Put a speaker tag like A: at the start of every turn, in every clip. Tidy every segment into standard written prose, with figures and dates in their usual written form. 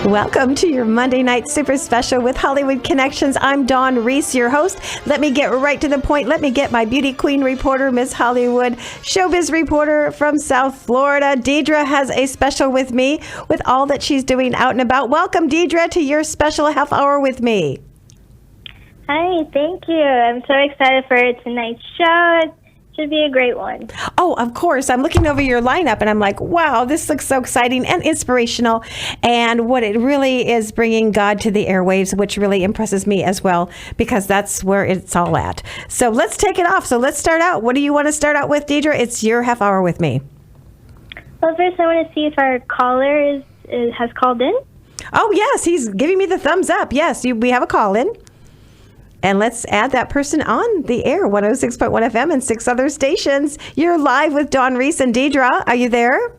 A: Welcome to your Monday Night Super Special with Hollywood Connections. I'm Dawn Reese, your host. Let me get right to the point. Let me get my beauty queen reporter, Miss Hollywood, showbiz reporter from South Florida. Dedra has a special with me with all that she's doing out and about. Welcome, Dedra, to your special half hour with me.
B: Hi, thank you. I'm so excited for tonight's show. It should be a great one.
A: Oh, of course. I'm looking over your lineup and I'm like, wow, this looks so exciting and inspirational. And what it really is bringing God to the airwaves, which really impresses me as well, because that's where it's all at. So let's take it off. So let's start out. What do you want to start out with, Dedra? It's your half hour with me.
B: Well, first I want to see if our caller has called in.
A: Oh, yes. He's giving me the thumbs up. Yes, we have a call in. And let's add that person on the air, 106.1 FM and 6 other stations. You're live with Dawn Reese and Dedra. Are you there?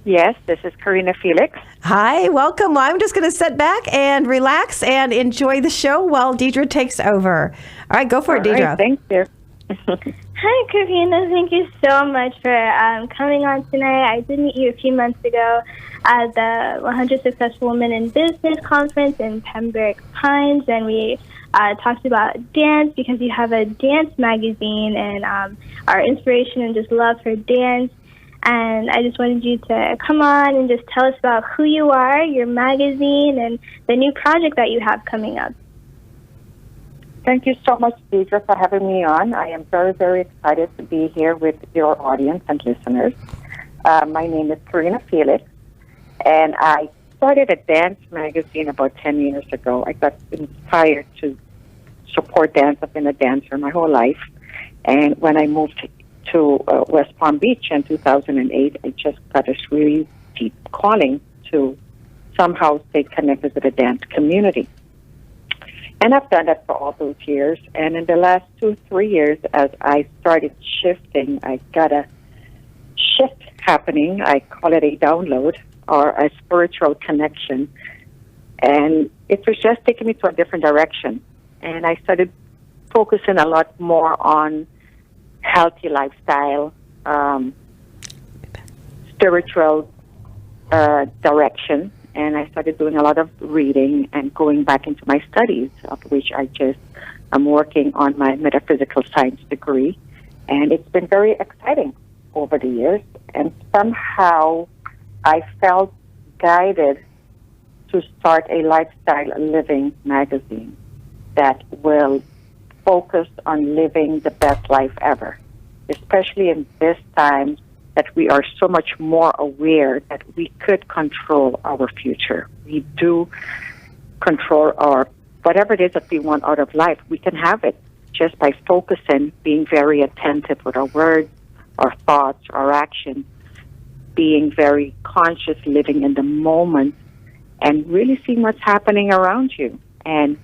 C: Yes, this is Karina Felix.
A: Hi, welcome. Well, I'm just going to sit back and relax and enjoy the show while Dedra takes over. All right, go for it, Dedra.
C: Right, thank you.
B: Hi, Karina. Thank you so much for coming on tonight. I did meet you a few months ago at the 100 Successful Women in Business Conference in Pembroke Pines, and we talked about dance because you have a dance magazine and our inspiration and just love for dance. And I just wanted you to come on and just tell us about who you are, your magazine, and the new project that you have coming up.
C: Thank you so much, Dedra, for having me on. I am very, very excited to be here with your audience and listeners. My name is Karina Felix, and I started a dance magazine about 10 years ago. I got inspired to support dance. I've been a dancer my whole life. And when I moved to West Palm Beach in 2008, I just got this really deep calling to somehow stay connected with the dance community. And I've done that for all those years. And in the last 2-3 years, as I started shifting, I got a shift happening. I call it a download or a spiritual connection. And it was just taking me to a different direction. And I started focusing a lot more on healthy lifestyle, spiritual direction. And I started doing a lot of reading and going back into my studies, of which I'm working on my metaphysical science degree. And it's been very exciting over the years. And somehow I felt guided to start a lifestyle living magazine that will focus on living the best life ever, especially in this time that we are so much more aware that we could control our future. We do control whatever it is that we want out of life. We can have it just by focusing, being very attentive with our words, our thoughts, our actions, being very conscious, living in the moment, and really seeing what's happening around you. And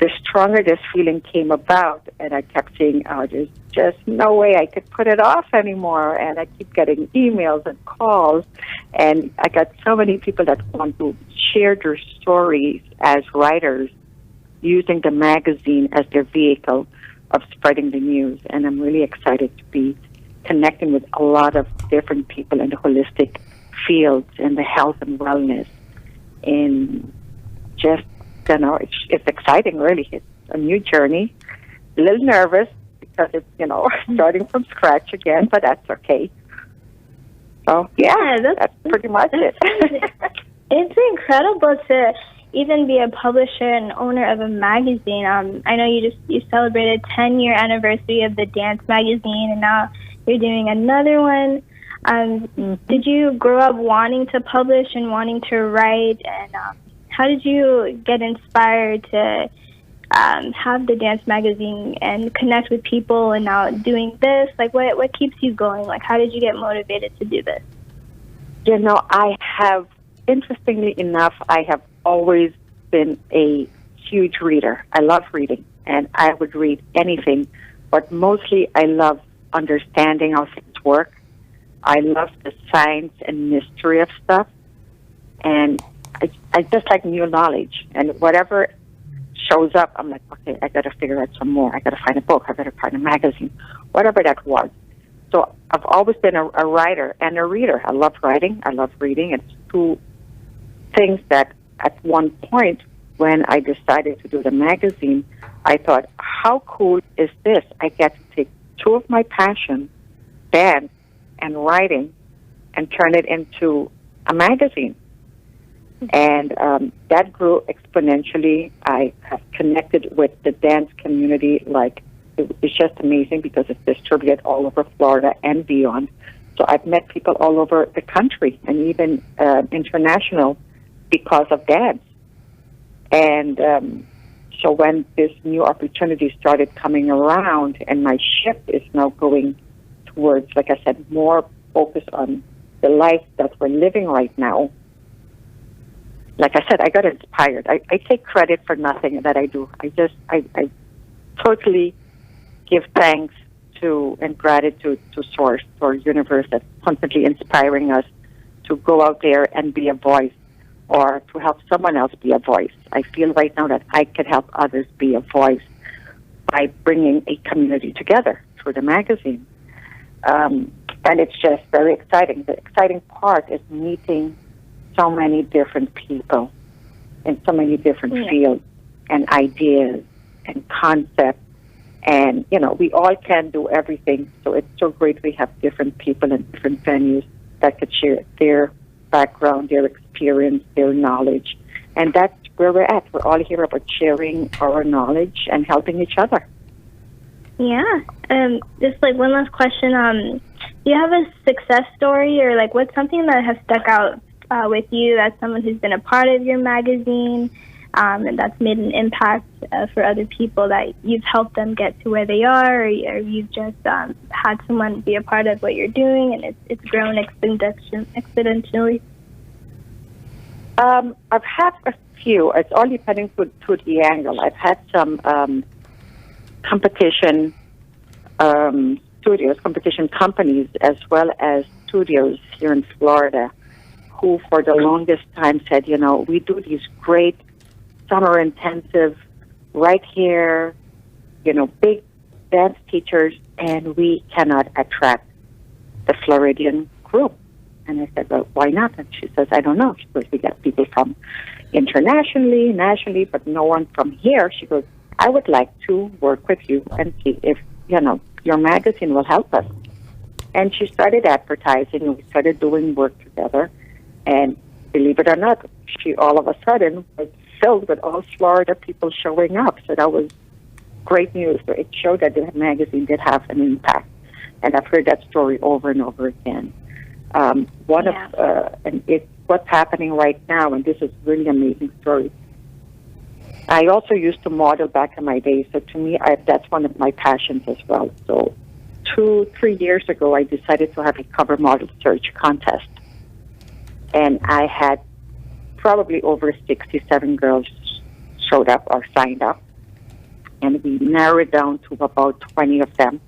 C: the stronger this feeling came about, and I kept saying, there's just no way I could put it off anymore. And I keep getting emails and calls, and I got so many people that want to share their stories as writers using the magazine as their vehicle of spreading the news. And I'm really excited to be connecting with a lot of different people in the holistic fields and the health and wellness. And just, it's exciting, really. It's a new journey. A little nervous because it's, starting from scratch again, but that's okay. So, that's pretty much it.
B: It's incredible to even be a publisher and owner of a magazine. I know you celebrated 10-year anniversary of the Dance Magazine, and now you're doing another one. Did you grow up wanting to publish and wanting to write? And how did you get inspired to have the Dance Magazine and connect with people and now doing this? Like, what keeps you going? Like, how did you get motivated to do this?
C: Interestingly enough, I have always been a huge reader. I love reading, and I would read anything, but mostly I love understanding how things work. I love the science and mystery of stuff, and I just like new knowledge. And whatever shows up, I'm like, okay, I got to figure out some more. I got to find a book. I got to find a magazine, whatever that was. So I've always been a writer and a reader. I love writing. I love reading. It's two things that at one point when I decided to do the magazine, I thought, how cool is this? I get to take two of my passions, dance and writing, and turn it into a magazine. And that grew exponentially. I have connected with the dance community. Like, it's just amazing because it's distributed all over Florida and beyond. So I've met people all over the country and even international because of dance. And so when this new opportunity started coming around, and my shift is now going towards, like I said, more focus on the life that we're living right now. Like I said, I got inspired. I take credit for nothing that I do. I totally give thanks to and gratitude to Source, or Universe, that's constantly inspiring us to go out there and be a voice, or to help someone else be a voice. I feel right now that I could help others be a voice by bringing a community together through the magazine. And it's just very exciting. The exciting part is meeting so many different people in so many different fields and ideas and concepts. And, you know, we all can do everything. So it's so great we have different people in different venues that could share their background, their experience, their knowledge. And that's where we're at. We're all here about sharing our knowledge and helping each other.
B: Yeah. Just like one last question. Do you have a success story, or like what's something that has stuck out with you as someone who's been a part of your magazine and that's made an impact for other people, that you've helped them get to where they are, or you've just had someone be a part of what you're doing and it's grown exponentially?
C: I've had a few. It's all depending to the angle. I've had some competition studios, competition companies, as well as studios here in Florida, who for the longest time said, you know, we do these great summer intensive right here, you know, big dance teachers, and we cannot attract the Floridian group. And I said, well, why not? And she says, I don't know. She goes, we got people from internationally, nationally, but no one from here. She goes, I would like to work with you and see if, you know, your magazine will help us. And she started advertising, and we started doing work together. And believe it or not, she all of a sudden was filled with all Florida people showing up. So that was great news. So it showed that the magazine did have an impact. And I've heard that story over and over again. And it's what's happening right now, and this is really amazing story. I also used to model back in my day, so to me, that's one of my passions as well. So 2-3 years ago, I decided to have a cover model search contest. And I had probably over 67 girls showed up or signed up. And we narrowed down to about 20 of them.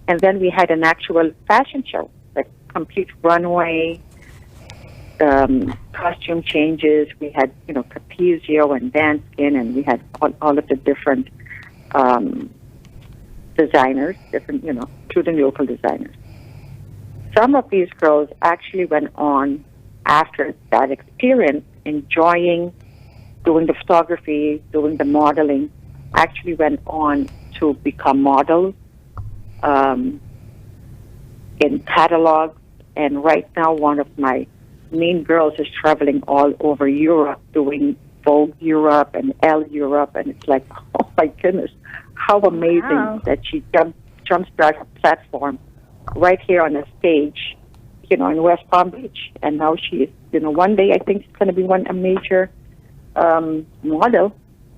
C: And then we had an actual fashion show, like complete runway, costume changes. We had, you know, Capezio and Danzn, and we had all of the different designers, different, you know, including local designers. Some of these girls actually went on after that experience, enjoying doing the photography, doing the modeling, actually went on to become models in catalogs. And right now, one of my main girls is traveling all over Europe, doing Vogue Europe and Elle Europe, and it's like, oh my goodness, how amazing that she jumps that platform right here on the stage, you know, in West Palm Beach. And now she is, you know, one day I think she's going to be a major model,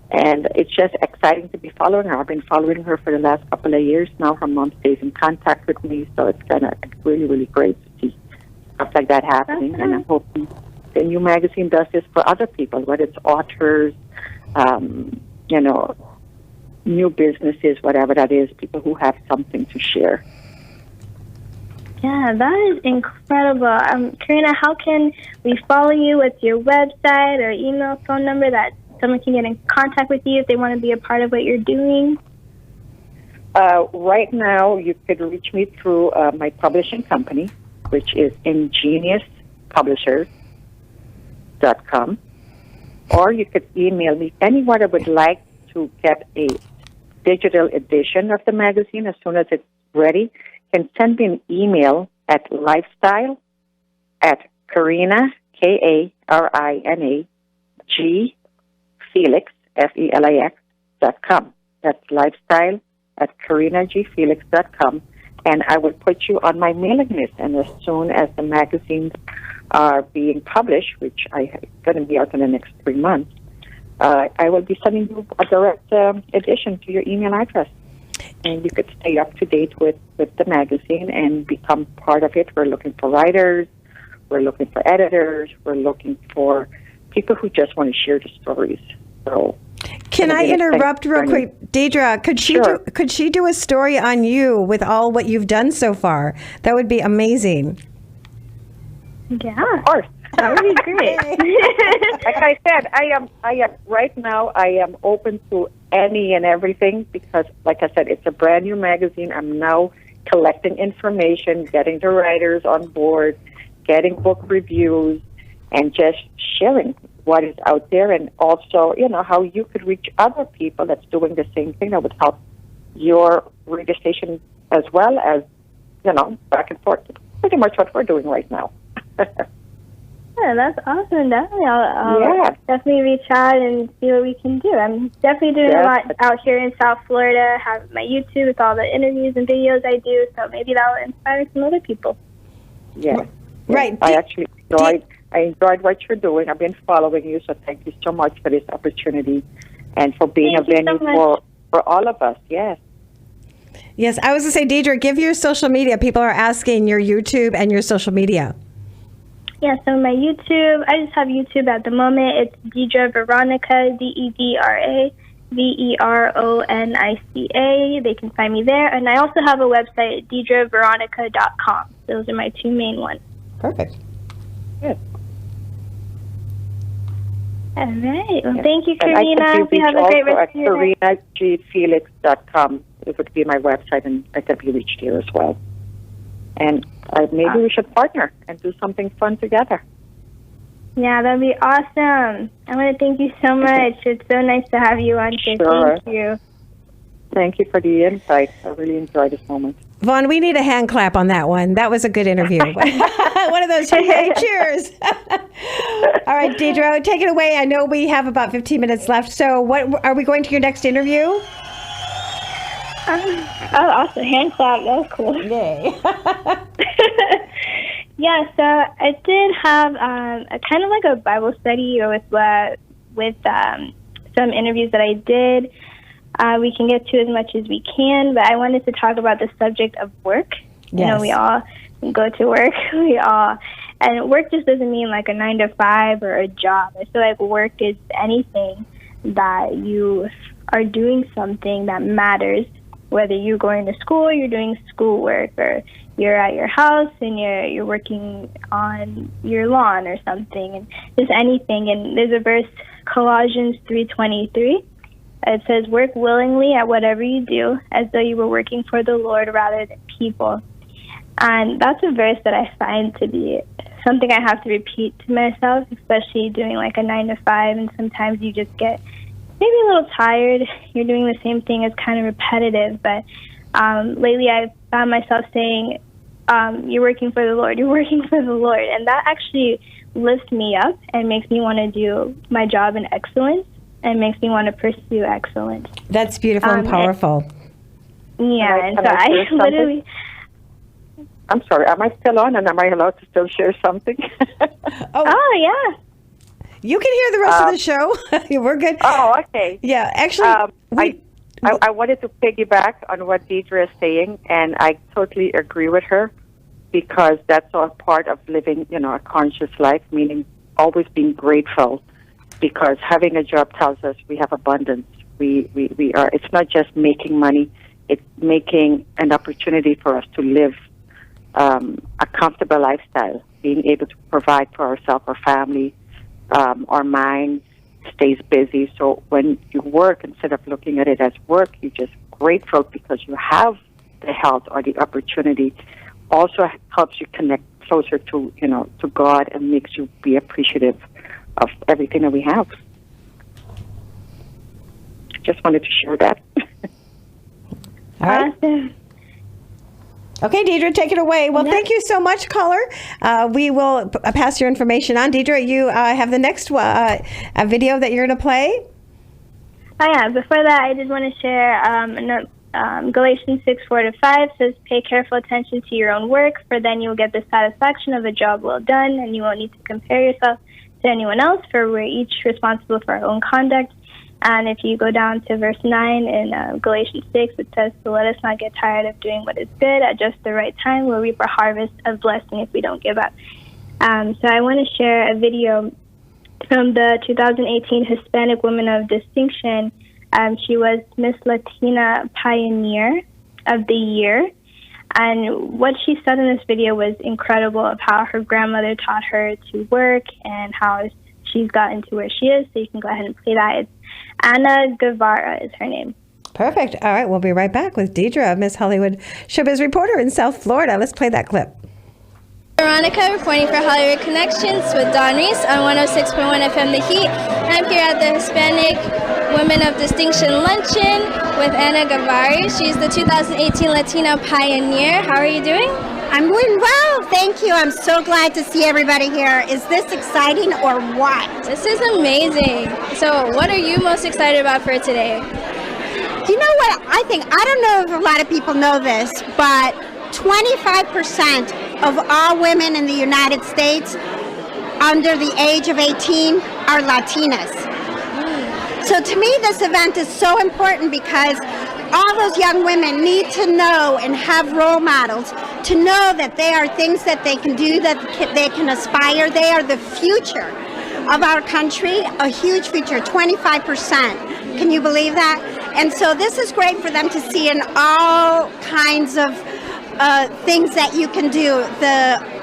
C: and it's just exciting to be following her. I've been following her for the last couple of years now. Her mom stays in contact with me, so it's kind of really, really great to see stuff like that happening. And I'm hoping the new magazine does this for other people, whether it's authors, you know, new businesses, whatever that is, people who have something to share.
B: Yeah, that is incredible. Karina, how can we follow you? What's your website or email, phone number that someone can get in contact with you if they want to be a part of what you're doing?
C: Right now, you could reach me through my publishing company, which is IngeniusPublishers.com. or you could email me. Anyone that would like to get a digital edition of the magazine as soon as it's ready can send me an email at lifestyle@Karina, Karina G Felix FELIX.com. That's lifestyle@KarinaGFelix.com, and I will put you on my mailing list. And as soon as the magazines are being published, which is going to be out in the next 3 months, I will be sending you a direct edition to your email address. And you could stay up to date with the magazine and become part of it. We're looking for writers. We're looking for editors. We're looking for people who just want to share the stories. So,
A: can I interrupt real quick, Dedra? Could she do a story on you with all what you've done so far? That would be amazing.
B: Yeah,
C: of course.
B: that would be great.
C: Like I said, I am right now. I am open to any and everything because, like I said, it's a brand new magazine. I'm now collecting information, getting the writers on board, getting book reviews, and just sharing what is out there, and also, how you could reach other people that's doing the same thing that would help your radio station as well as, back and forth. Pretty much what we're doing right now.
B: Yeah, that's awesome. Definitely, I'll definitely reach out and see what we can do. I'm definitely doing a lot out here in South Florida. I have my YouTube with all the interviews and videos I do, so maybe that will inspire some other people.
C: Yeah.
A: Right.
C: I actually enjoyed what you're doing. I've been following you, so thank you so much for this opportunity and for being a venue for all of us. Yes.
A: Yes, I was going to say, Dedra, give your social media. People are asking your YouTube and your social media.
B: Yeah, so my YouTube, I just have YouTube at the moment. It's Dedra Veronica, Dedra Veronica. They can find me there. And I also have a website, DedraVeronica.com. Those are my two main ones.
A: Perfect.
C: Good.
B: All right. Well, thank you, Karina.
C: You
B: have a great rest of your day.
C: KarinaGFelix.com. It would be my website, and I could be reached here as well. And maybe we should partner and do something fun together.
B: Yeah, that'd be awesome. I want to thank you so much. It's so nice to have you on here.
C: Sure.
B: Thank you.
C: Thank you for the insight. I really enjoyed this moment.
A: Vaughn, we need a hand clap on that one. That was a good interview. One of those, hey, cheers. All right, Dedra, take it away. I know we have about 15 minutes left. So what are we going to your next interview?
B: Also hand clap. That was cool.
A: Yay.
B: Yeah, so I did have a kind of like a Bible study with some interviews that I did. We can get to as much as we can, but I wanted to talk about the subject of work.
A: Yes.
B: We all go to work. And work just doesn't mean like a 9-to-5 or a job. I feel like work is anything that you are doing something that matters, whether you're going to school or you're doing schoolwork, or you're at your house and you're working on your lawn or something, and just anything. And there's a verse, Colossians 3:23. It says, work willingly at whatever you do, as though you were working for the Lord rather than people. And that's a verse that I find to be something I have to repeat to myself, especially doing like a 9-to-5, and sometimes you just get maybe a little tired. You're doing the same thing. It's kind of repetitive, but lately I've found myself saying, you're working for the Lord, you're working for the Lord. And that actually lifts me up and makes me want to do my job in excellence and makes me want to pursue excellence.
A: That's beautiful and powerful.
B: And so I literally...
C: I'm sorry, am I still on, and am I allowed to still share something?
B: Oh, yeah.
A: You can hear the rest of the show. We're good.
C: Oh, okay.
A: Yeah, actually,
C: I wanted to piggyback on what Dedra is saying, and I totally agree with her, because that's all part of living, a conscious life, meaning always being grateful, because having a job tells us we have abundance. We are. It's not just making money; it's making an opportunity for us to live a comfortable lifestyle, being able to provide for ourselves, our family. Our mind stays busy. So when you work, instead of looking at it as work, you're just grateful because you have the health or the opportunity. Also helps you connect closer to God and makes you be appreciative of everything that we have. just wanted to share that.
A: All right.
B: Awesome.
A: Okay, Dedra, take it away. Well, thank you so much, caller. We will pass your information on. Dedra, you have the next a video that you're going to play?
B: Yeah. Before that, I did want to share Galatians 6:4-5 says, "Pay careful attention to your own work, for then you will get the satisfaction of a job well done, and you won't need to compare yourself to anyone else, for we're each responsible for our own conduct." And if you go down to verse 9 in Galatians 6, it says, "So let us not get tired of doing what is good. At just the right time, we'll reap a harvest of blessing if we don't give up." So I want to share a video from the 2018 Hispanic Woman of Distinction. She was Miss Latina Pioneer of the Year. And what she said in this video was incredible, of how her grandmother taught her to work and how she's gotten to where she is. So you can go ahead and play that. It's Ana Guevara is her name.
A: Perfect. All right, we'll be right back with Dedra, Miss Hollywood showbiz reporter in South Florida. Let's play that clip.
D: Veronica reporting for Hollywood Connections with Don Reese on 106.1 FM The Heat. I'm here at the Hispanic Women of Distinction Luncheon with Ana Guevara. She's the 2018 Latina Pioneer. How are you doing?
E: I'm doing well, thank you. I'm so glad to see everybody here. Is this exciting or what?
D: This is amazing. So what are you most excited about for today?
E: You know what I think? I don't know if a lot of people know this, but 25% of all women in the United States under the age of 18 are Latinas. So to me, this event is so important because all those young women need to know and have role models to know that there are things that they can do, that they can aspire. They are the future of our country, a huge future, 25%. Can you believe that? And so this is great for them to see in all kinds of things that you can do.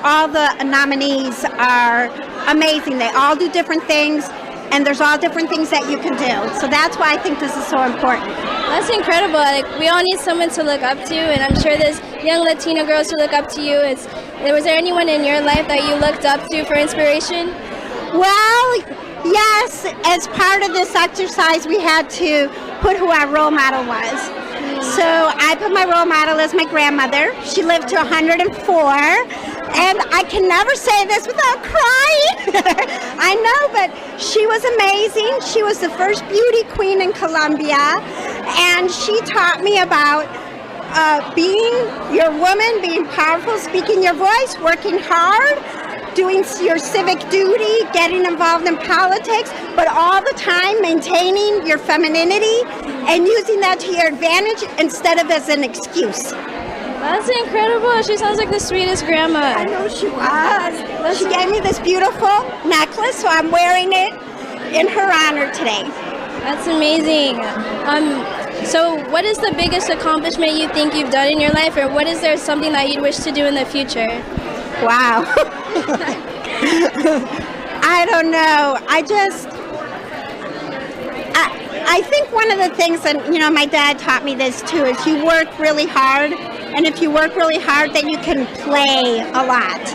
E: All the nominees are amazing. They all do different things, and there's all different things that you can do. So that's why I think this is so important.
D: That's incredible. Like, we all need someone to look up to, and I'm sure there's young Latina girls who look up to you. Was there anyone in your life that you looked up to for inspiration?
E: Well, yes. As part of this exercise, we had to put who our role model was. So I put my role model as my grandmother. She lived to 104, and I can never say this without crying. I know, but she was amazing. She was the first beauty queen in Colombia, and she taught me about being your woman, being powerful, speaking your voice, working hard, doing your civic duty, getting involved in politics, but all the time maintaining your femininity and using that to your advantage instead of as an excuse.
D: That's incredible. She sounds like the sweetest grandma.
E: I know she was. She gave me this beautiful necklace, so I'm wearing it in her honor today.
D: That's amazing. So what is the biggest accomplishment you think you've done in your life, or what is there something that you'd wish to do in the future?
E: Wow. I don't know. I think one of the things that, my dad taught me this too, is you work really hard, and if you work really hard, then you can play a lot.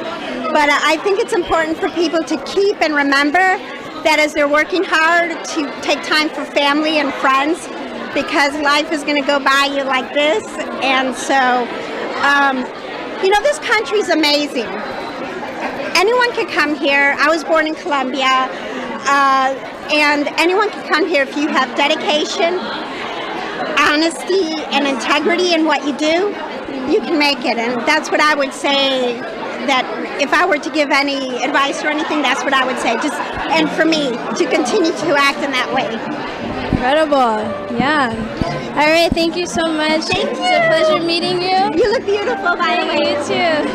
E: But I think it's important for people to keep and remember that as they're working hard, to take time for family and friends, because life is going to go by you like this. And so, this country's amazing. Anyone can come here. I was born in Colombia, and anyone can come here if you have dedication, honesty, and integrity in what you do. You can make it, and that's what I would say. That if I were to give any advice or anything, that's what I would say. And for me to continue to act in that way.
D: Incredible. Yeah. All right. Thank you so much.
E: Thank you.
D: It's a pleasure meeting you.
E: You look beautiful, by the way.
D: You too.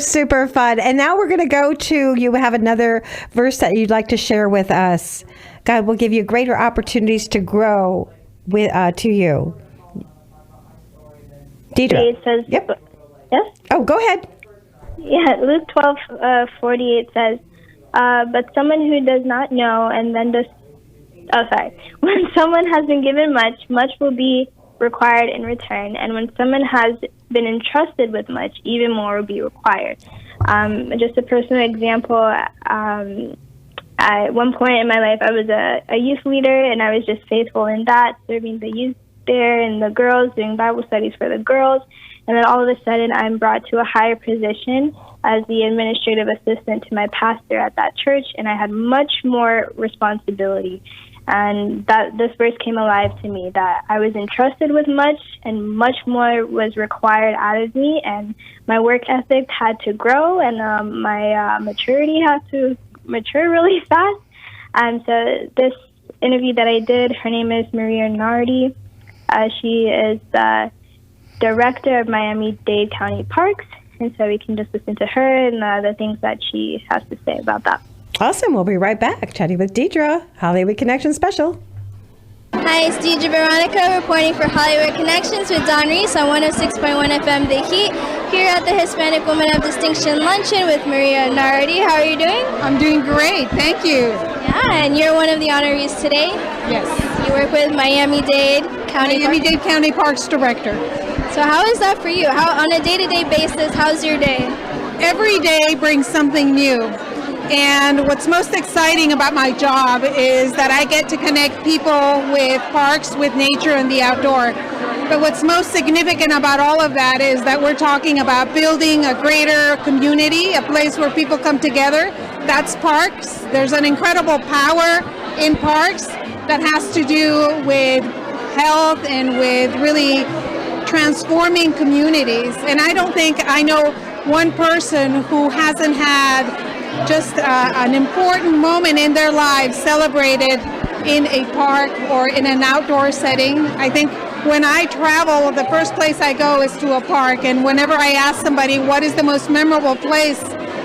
A: Super fun. And now we're going to go to, you have another verse that you'd like to share with us. God will give you greater opportunities to grow to you. Dedra.
B: It says,
A: yep.
B: Yes?
A: Oh, go ahead.
B: Yeah, Luke 12:48 says, but someone who does not know and then does, when someone has been given much, much will be required in return. And when someone has been entrusted with much, even more will be required. Just a personal example, At one point in my life, I was a youth leader, and I was just faithful in that, serving the youth there and the girls, doing Bible studies for the girls. And then all of a sudden, I'm brought to a higher position as the administrative assistant to my pastor at that church, and I had much more responsibility. And that this verse came alive to me, that I was entrusted with much, and much more was required out of me, and my work ethic had to grow, and my maturity had to mature really fast. And so this interview that I did, her name is Maria Nardi. She is the director of Miami-Dade County Parks, and so we can just listen to her and the things that she has to say about that.
A: Awesome. We'll be right back chatting with Dedra, Hollywood Connection Special.
D: Hi, it's Dedra Veronica reporting for Hollywood Connections with Don Reese on 106.1 FM The Heat, here at the Hispanic Women of Distinction Luncheon with Maria Nardi. How are you doing?
F: I'm doing great, thank you.
D: Yeah, and you're one of the honorees today.
F: Yes.
D: You work with Miami-Dade County
F: Miami-Dade County Parks Director.
D: So how is that for you? How, on a day-to-day basis, how's your day?
F: Every day brings something new. And what's most exciting about my job is that I get to connect people with parks, with nature, and the outdoor. But what's most significant about all of that is that we're talking about building a greater community, a place where people come together. That's parks. There's an incredible power in parks that has to do with health and with really transforming communities. And I don't think I know one person who hasn't had just an important moment in their lives celebrated in a park or in an outdoor setting. I think when I travel, the first place I go is to a park, and whenever I ask somebody what is the most memorable place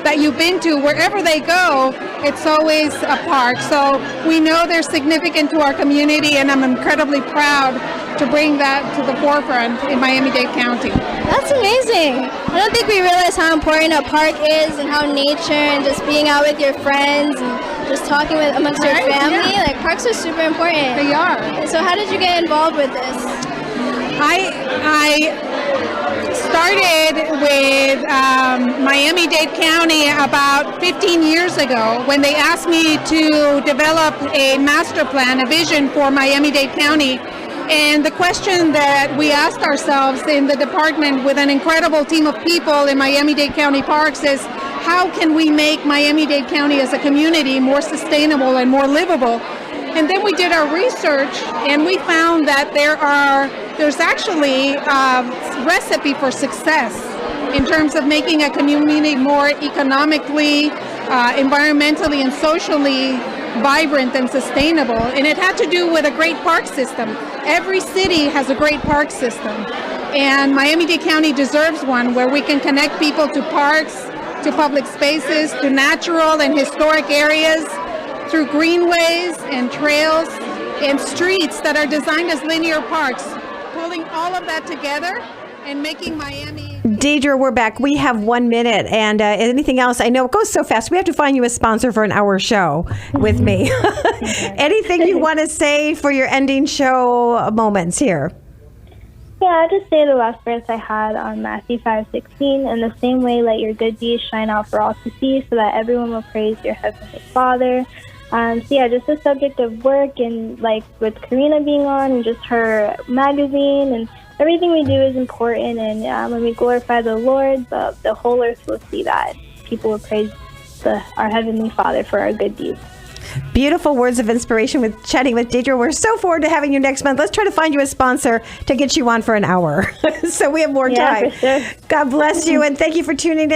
F: that you've been to, wherever they go, it's always a park. So we know they're significant to our community, and I'm incredibly proud to bring that to the forefront in Miami-Dade County.
D: That's amazing. I don't think we realize how important a park is, and how nature and just being out with your friends and just talking with amongst your family, like parks are super important.
F: They are.
D: So how did you get involved with this?
F: I started with Miami-Dade County about 15 years ago when they asked me to develop a master plan, a vision for Miami-Dade County. And the question that we asked ourselves in the department with an incredible team of people in Miami-Dade County Parks is, how can we make Miami-Dade County as a community more sustainable and more livable? And then we did our research, and we found that there's actually a recipe for success in terms of making a community more economically, environmentally, and socially vibrant and sustainable. And it had to do with a great park system. Every city has a great park system, and Miami-Dade County deserves one where we can connect people to parks, to public spaces, to natural and historic areas, through greenways and trails and streets that are designed as linear parks, pulling all of that together and making Miami...
A: Dedra, we're back. We have 1 minute, and anything else? I know it goes so fast. We have to find you a sponsor for an hour show with me. Anything you want to say for your ending show moments here?
B: Yeah, I'll just say the last verse I had on Matthew 5:16. In the same way, let your good deeds shine out for all to see, so that everyone will praise your heavenly Father. So yeah, just the subject of work, and like with Karina being on, and just her magazine, and everything we do is important. And when we glorify the Lord, the whole earth will see that. People will praise our heavenly Father for our good deeds.
A: Beautiful words of inspiration with chatting with Dedra. We're so forward to having you next month. Let's try to find you a sponsor to get you on for an hour so we have more time.
B: For sure.
A: God bless you, and thank you for tuning in.